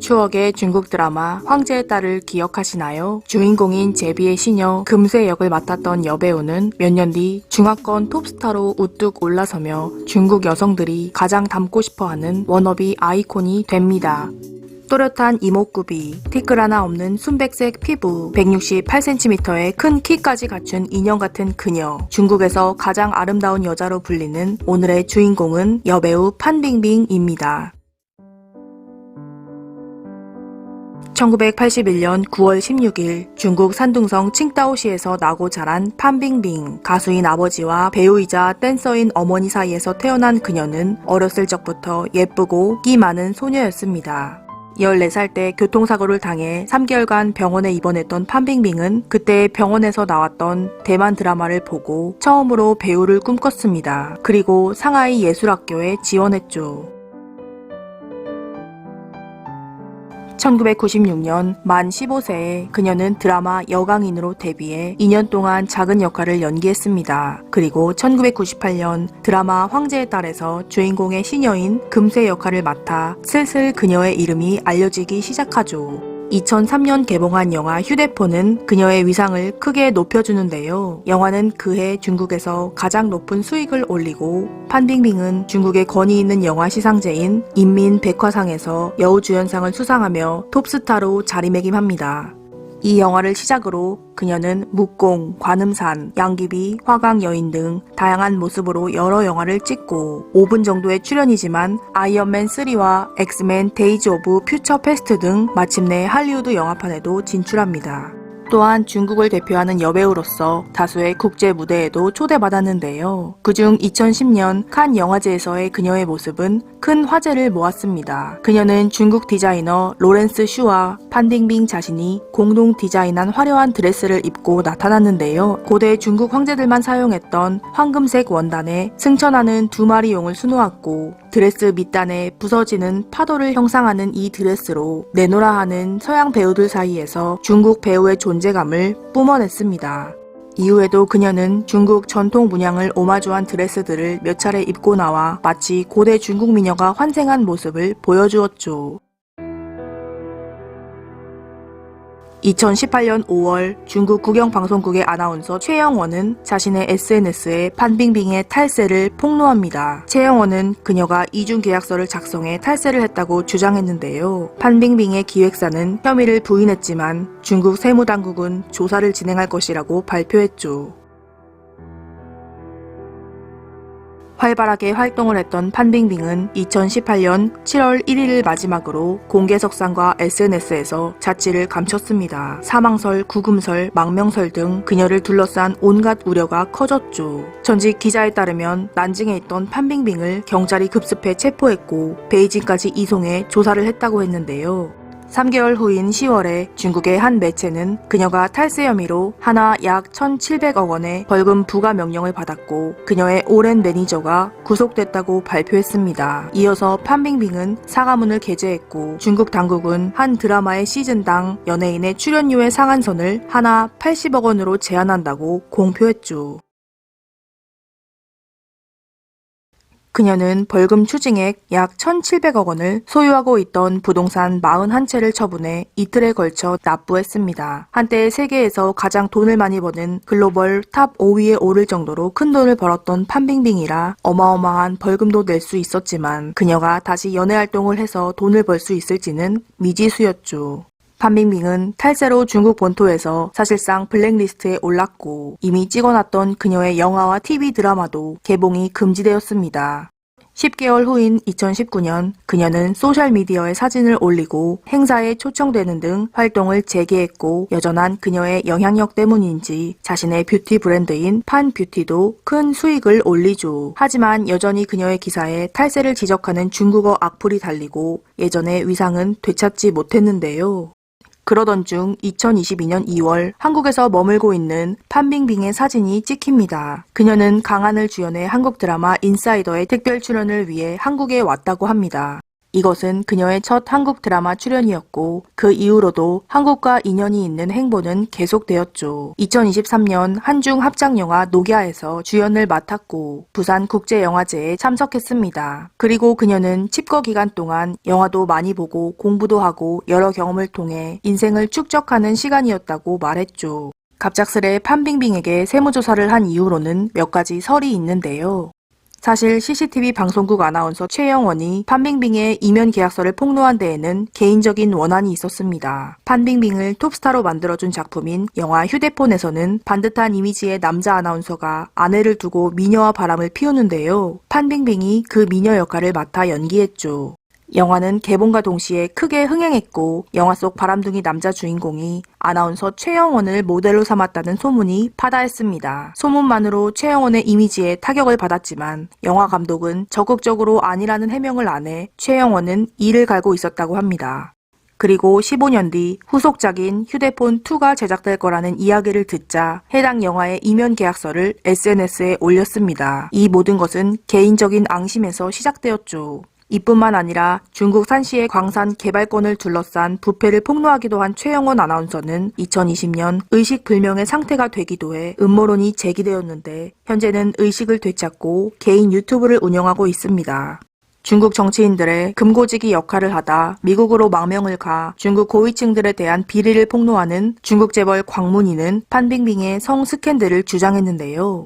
추억의 중국 드라마 황제의 딸을 기억하시나요? 주인공인 제비의 시녀 금세 역을 맡았던 여배우는 몇 년 뒤 중화권 톱스타로 우뚝 올라서며 중국 여성들이 가장 닮고 싶어하는 워너비 아이콘이 됩니다. 또렷한 이목구비, 티끌 하나 없는 순백색 피부, 168cm의 큰 키까지 갖춘 인형 같은 그녀. 중국에서 가장 아름다운 여자로 불리는 오늘의 주인공은 여배우 판빙빙입니다. 1981년 9월 16일 중국 산둥성 칭다오시에서 나고 자란 판빙빙. 가수인 아버지와 배우이자 댄서인 어머니 사이에서 태어난 그녀는 어렸을 적부터 예쁘고 끼 많은 소녀였습니다. 14살 때 교통사고를 당해 3개월간 병원에 입원했던 판빙빙은 그때 병원에서 나왔던 대만 드라마를 보고 처음으로 배우를 꿈꿨습니다. 그리고 상하이 예술학교에 지원했죠. 1996년 만 15세에 그녀는 드라마 여강인으로 데뷔해 2년 동안 작은 역할을 연기했습니다. 그리고 1998년 드라마 황제의 딸에서 주인공의 시녀인 금세 역할을 맡아 슬슬 그녀의 이름이 알려지기 시작하죠. 2003년 개봉한 영화 휴대폰은 그녀의 위상을 크게 높여주는데요. 영화는 그해 중국에서 가장 높은 수익을 올리고 판빙빙은 중국의 권위 있는 영화 시상제인 인민백화상에서 여우주연상을 수상하며 톱스타로 자리매김합니다. 이 영화를 시작으로 그녀는 묵공, 관음산, 양귀비, 화강여인 등 다양한 모습으로 여러 영화를 찍고 5분 정도의 출연이지만 아이언맨 3와 엑스맨 데이즈 오브 퓨처 패스트 등 마침내 할리우드 영화판에도 진출합니다. 또한 중국을 대표하는 여배우로서 다수의 국제 무대에도 초대받았는데요. 그중 2010년 칸 영화제에서의 그녀의 모습은 큰 화제를 모았습니다. 그녀는 중국 디자이너 로렌스 슈와 판빙빙 자신이 공동 디자인한 화려한 드레스를 입고 나타났는데요. 고대 중국 황제들만 사용했던 황금색 원단에 승천하는 2마리 용을 수놓았고 드레스 밑단에 부서지는 파도를 형상하는 이 드레스로 내노라 하는 서양 배우들 사이에서 중국 배우의 존재감을 뿜어냈습니다. 이후에도 그녀는 중국 전통 문양을 오마주한 드레스들을 몇 차례 입고 나와 마치 고대 중국 미녀가 환생한 모습을 보여주었죠. 2018년 5월 중국 국영방송국의 아나운서 최영원은 자신의 SNS에 판빙빙의 탈세를 폭로합니다. 최영원은 그녀가 이중계약서를 작성해 탈세를 했다고 주장했는데요. 판빙빙의 기획사는 혐의를 부인했지만 중국 세무당국은 조사를 진행할 것이라고 발표했죠. 활발하게 활동을 했던 판빙빙은 2018년 7월 1일을 마지막으로 공개석상과 SNS에서 자취를 감췄습니다. 사망설, 구금설, 망명설 등 그녀를 둘러싼 온갖 우려가 커졌죠. 전직 기자에 따르면 난징에 있던 판빙빙을 경찰이 급습해 체포했고 베이징까지 이송해 조사를 했다고 했는데요. 3개월 후인 10월에 중국의 한 매체는 그녀가 탈세 혐의로 하나 약 1,700억 원의 벌금 부과 명령을 받았고 그녀의 오랜 매니저가 구속됐다고 발표했습니다. 이어서 판빙빙은 사과문을 게재했고 중국 당국은 한 드라마의 시즌당 연예인의 출연료의 상한선을 하나 80억 원으로 제한한다고 공표했죠. 그녀는 벌금 추징액 약 1,700억 원을 소유하고 있던 부동산 41채를 처분해 이틀에 걸쳐 납부했습니다. 한때 세계에서 가장 돈을 많이 버는 글로벌 탑 5위에 오를 정도로 큰 돈을 벌었던 판빙빙이라 어마어마한 벌금도 낼 수 있었지만 그녀가 다시 연예활동을 해서 돈을 벌 수 있을지는 미지수였죠. 판빙빙은 탈세로 중국 본토에서 사실상 블랙리스트에 올랐고 이미 찍어놨던 그녀의 영화와 TV 드라마도 개봉이 금지되었습니다. 10개월 후인 2019년 그녀는 소셜미디어에 사진을 올리고 행사에 초청되는 등 활동을 재개했고 여전한 그녀의 영향력 때문인지 자신의 뷰티 브랜드인 판뷰티도 큰 수익을 올리죠. 하지만 여전히 그녀의 기사에 탈세를 지적하는 중국어 악플이 달리고 예전의 위상은 되찾지 못했는데요. 그러던 중 2022년 2월 한국에서 머물고 있는 판빙빙의 사진이 찍힙니다. 그녀는 강한을 주연해 한국 드라마 인사이더의 특별 출연을 위해 한국에 왔다고 합니다. 이것은 그녀의 첫 한국 드라마 출연이었고 그 이후로도 한국과 인연이 있는 행보는 계속되었죠. 2023년 한중 합작영화 노갸에서 주연을 맡았고 부산국제영화제에 참석했습니다. 그리고 그녀는 칩거 기간 동안 영화도 많이 보고 공부도 하고 여러 경험을 통해 인생을 축적하는 시간이었다고 말했죠. 갑작스레 판빙빙에게 세무조사를 한 이후로는 몇 가지 설이 있는데요. 사실 CCTV 방송국 아나운서 최영원이 판빙빙의 이면 계약서를 폭로한 데에는 개인적인 원한이 있었습니다. 판빙빙을 톱스타로 만들어준 작품인 영화 휴대폰에서는 반듯한 이미지의 남자 아나운서가 아내를 두고 미녀와 바람을 피우는데요. 판빙빙이 그 미녀 역할을 맡아 연기했죠. 영화는 개봉과 동시에 크게 흥행했고 영화 속 바람둥이 남자 주인공이 아나운서 최영원을 모델로 삼았다는 소문이 파다했습니다. 소문만으로 최영원의 이미지에 타격을 받았지만 영화 감독은 적극적으로 아니라는 해명을 안 해 최영원은 이를 갈고 있었다고 합니다. 그리고 15년 뒤 후속작인 휴대폰2가 제작될 거라는 이야기를 듣자 해당 영화의 이면 계약서를 SNS에 올렸습니다. 이 모든 것은 개인적인 앙심에서 시작되었죠. 이뿐만 아니라 중국 산시의 광산 개발권을 둘러싼 부패를 폭로하기도 한 최영원 아나운서는 2020년 의식불명의 상태가 되기도 해 음모론이 제기되었는데 현재는 의식을 되찾고 개인 유튜브를 운영하고 있습니다. 중국 정치인들의 금고지기 역할을 하다 미국으로 망명을 가 중국 고위층들에 대한 비리를 폭로하는 중국 재벌 광문이는 판빙빙의 성 스캔들을 주장했는데요.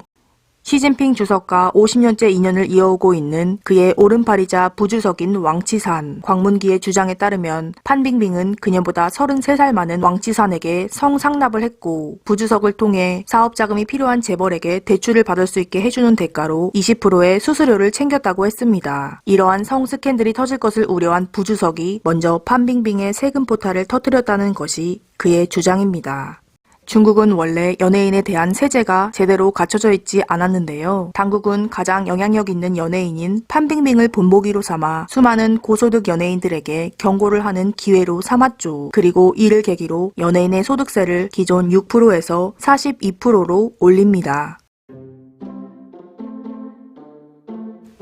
시진핑 주석과 50년째 인연을 이어오고 있는 그의 오른팔이자 부주석인 왕치산, 광문기의 주장에 따르면 판빙빙은 그녀보다 33살 많은 왕치산에게 성상납을 했고 부주석을 통해 사업자금이 필요한 재벌에게 대출을 받을 수 있게 해주는 대가로 20%의 수수료를 챙겼다고 했습니다. 이러한 성 스캔들이 터질 것을 우려한 부주석이 먼저 판빙빙의 세금 포탈을 터뜨렸다는 것이 그의 주장입니다. 중국은 원래 연예인에 대한 세제가 제대로 갖춰져 있지 않았는데요. 당국은 가장 영향력 있는 연예인인 판빙빙을 본보기로 삼아 수많은 고소득 연예인들에게 경고를 하는 기회로 삼았죠. 그리고 이를 계기로 연예인의 소득세를 기존 6%에서 42%로 올립니다.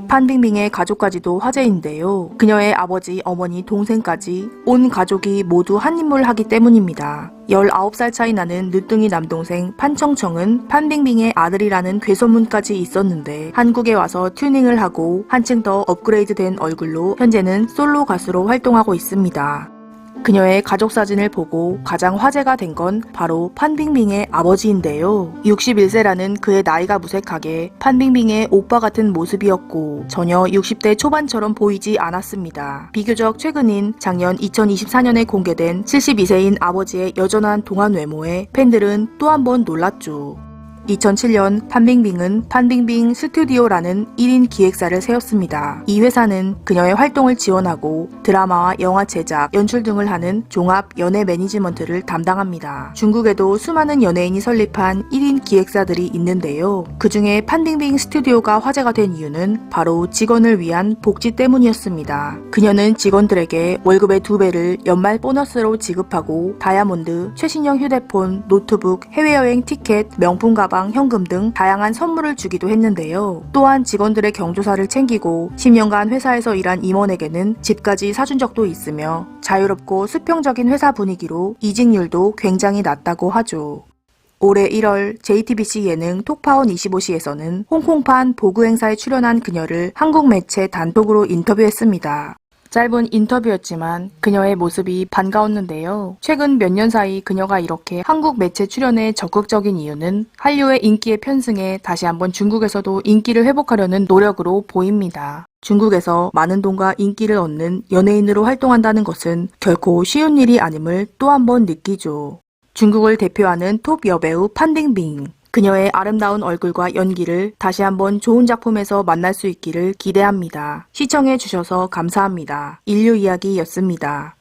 판빙빙의 가족까지도 화제인데요. 그녀의 아버지, 어머니, 동생까지 온 가족이 모두 한 인물 하기 때문입니다. 19살 차이 나는 늦둥이 남동생 판청청은 판빙빙의 아들이라는 괴소문까지 있었는데 한국에 와서 튜닝을 하고 한층 더 업그레이드된 얼굴로 현재는 솔로 가수로 활동하고 있습니다. 그녀의 가족 사진을 보고 가장 화제가 된 건 바로 판빙빙의 아버지인데요. 61세라는 그의 나이가 무색하게 판빙빙의 오빠 같은 모습이었고 전혀 60대 초반처럼 보이지 않았습니다. 비교적 최근인 작년 2024년에 공개된 72세인 아버지의 여전한 동안 외모에 팬들은 또 한 번 놀랐죠. 2007년 판빙빙은 판빙빙 스튜디오라는 1인 기획사를 세웠습니다. 이 회사는 그녀의 활동을 지원하고 드라마와 영화 제작, 연출 등을 하는 종합 연예 매니지먼트를 담당합니다. 중국에도 수많은 연예인이 설립한 1인 기획사들이 있는데요. 그 중에 판빙빙 스튜디오가 화제가 된 이유는 바로 직원을 위한 복지 때문이었습니다. 그녀는 직원들에게 월급의 2배를 연말 보너스로 지급하고 다이아몬드, 최신형 휴대폰, 노트북, 해외여행 티켓, 명품 가방, 현금 등 다양한 선물을 주기도 했는데요. 또한 직원들의 경조사를 챙기고 10년간 회사에서 일한 임원에게는 집까지 사준 적도 있으며 자유롭고 수평적인 회사 분위기로 이직률도 굉장히 낮다고 하죠. 올해 1월 JTBC 예능 톡파원 25시에서는 홍콩판 보그 행사에 출연한 그녀를 한국 매체 단독으로 인터뷰했습니다. 짧은 인터뷰였지만 그녀의 모습이 반가웠는데요. 최근 몇 년 사이 그녀가 이렇게 한국 매체 출연에 적극적인 이유는 한류의 인기의 편승에 다시 한번 중국에서도 인기를 회복하려는 노력으로 보입니다. 중국에서 많은 돈과 인기를 얻는 연예인으로 활동한다는 것은 결코 쉬운 일이 아님을 또 한 번 느끼죠. 중국을 대표하는 톱 여배우 판빙빙. 그녀의 아름다운 얼굴과 연기를 다시 한번 좋은 작품에서 만날 수 있기를 기대합니다. 시청해주셔서 감사합니다. 인류 이야기였습니다.